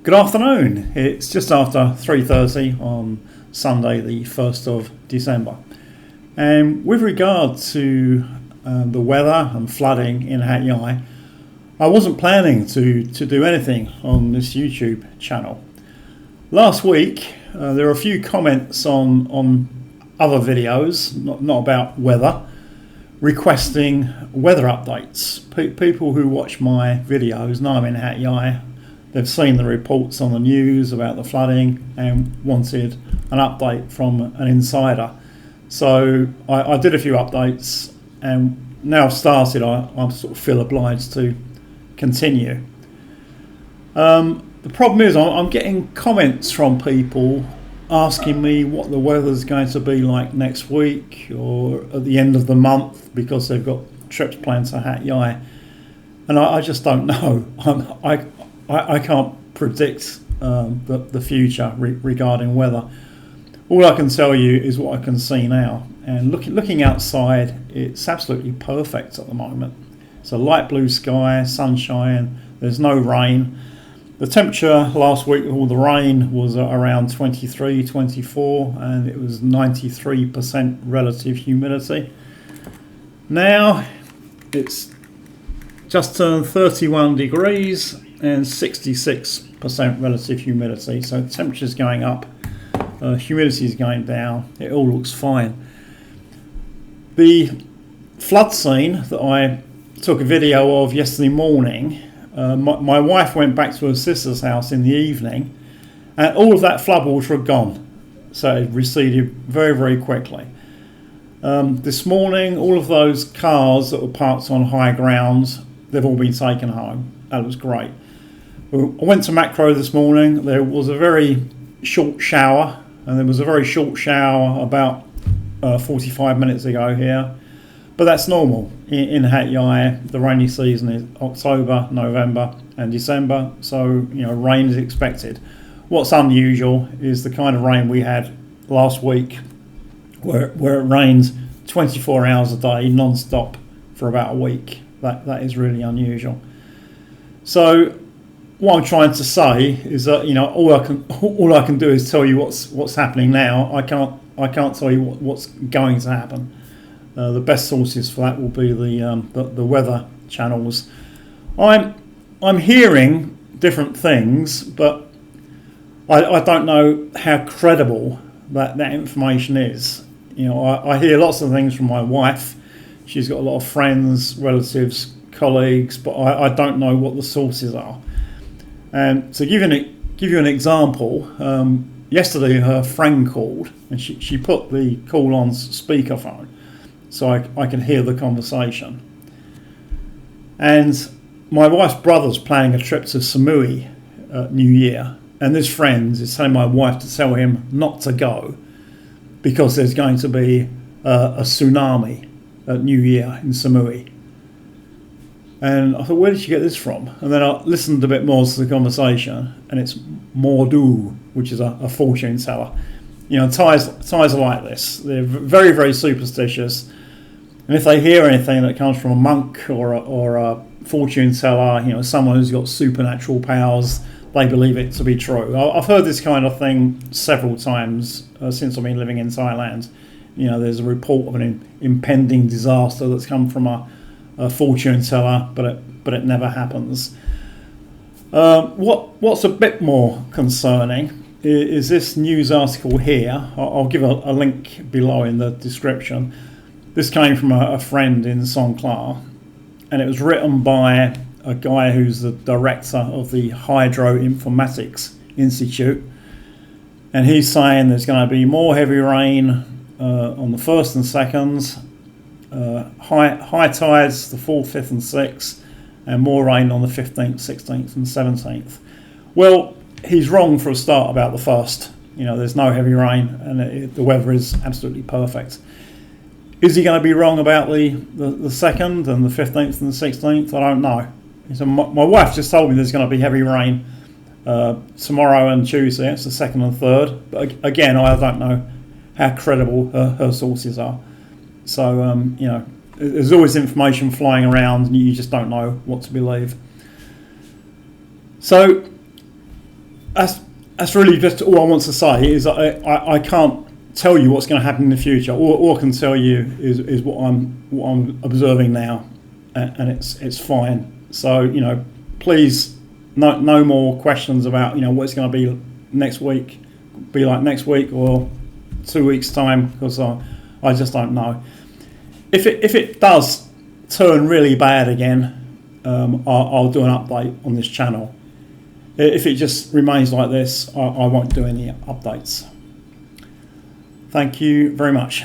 Good afternoon. It's just after 3:30 on Sunday the 1st of December. And with regard to the weather and flooding in Hat Yai, I wasn't planning to do anything on this YouTube channel. Last week there were a few comments on other videos, not about weather, requesting weather updates. People who watch my videos know I'm in Hat Yai. They've seen the reports on the news about the flooding and wanted an update from an insider. So I did a few updates, and now I've started, I sort of feel obliged to continue. The problem is I'm getting comments from people asking me what the weather's going to be like next week or at the end of the month because they've got trips planned to Hat Yai. And I just don't know. I can't predict the future regarding weather. All I can tell you is what I can see now. And looking outside, it's absolutely perfect at the moment. It's a light blue sky, sunshine, there's no rain. The temperature last week with all the rain was around 23, 24, and it was 93% relative humidity. Now it's just turned 31 degrees and 66% relative humidity. So the temperature's going up, humidity is going down, it all looks fine. The flood scene that I took a video of yesterday morning, my wife went back to her sister's house in the evening and all of that floodwater had gone. So it receded very, very quickly. This morning, all of those cars that were parked on high grounds, they've all been taken home. That was great. I went to Macro this morning. There was a very short shower, and there was a very short shower about 45 minutes ago here. But that's normal in Hat Yai. The rainy season is October, November and December, so rain is expected. What's unusual is the kind of rain we had last week where it rains 24 hours a day non-stop for about a week. That is really unusual. So what I'm trying to say is that all I can do is tell you what's happening now. I can't tell you what's going to happen. The best sources for that will be the weather channels. I'm hearing different things, but I don't know how credible that information is. I hear lots of things from my wife. She's got a lot of friends, relatives, colleagues, but I don't know what the sources are. And to give you an example, yesterday her friend called and she put the call on speakerphone so I can hear the conversation. And my wife's brother's planning a trip to Samui New Year, and this friend is telling my wife to tell him not to go because there's going to be a tsunami at New Year in Samui. And I thought, where did she get this from? And then I listened a bit more to the conversation, and it's Mordu, which is a fortune teller. Thais are like this. They're very, very superstitious. And if they hear anything that comes from a monk or a fortune teller, someone who's got supernatural powers, they believe it to be true. I've heard this kind of thing several times since I've been living in Thailand. There's a report of an impending disaster that's come from a fortune teller, but it never happens. What's a bit more concerning is this news article here. I'll give a link below in the description. This came from a friend in Songkhla, and it was written by a guy who's the director of the Hydro Informatics Institute, and he's saying there's going to be more heavy rain on the 1st and 2nd, high tides the 4th, 5th and 6th, and more rain on the 15th, 16th and 17th. Well, he's wrong for a start about the 1st. There's no heavy rain and the weather is absolutely perfect. Is he going to be wrong about the 2nd and the 15th and the 16th? I don't know. So my wife just told me there's going to be heavy rain tomorrow and Tuesday. It's the 2nd and 3rd. But again, I don't know how credible her sources are. So, there's always information flying around and you just don't know what to believe. So that's really just all I want to say. Is I can't tell you what's going to happen in the future. All I can tell you is what I'm observing now, and it's fine. So, you know, please, no more questions about, you know, what it's going to be next week, next week or 2 weeks time, because I just don't know. If it does turn really bad again, I'll do an update on this channel. If it just remains like this, I won't do any updates. Thank you very much.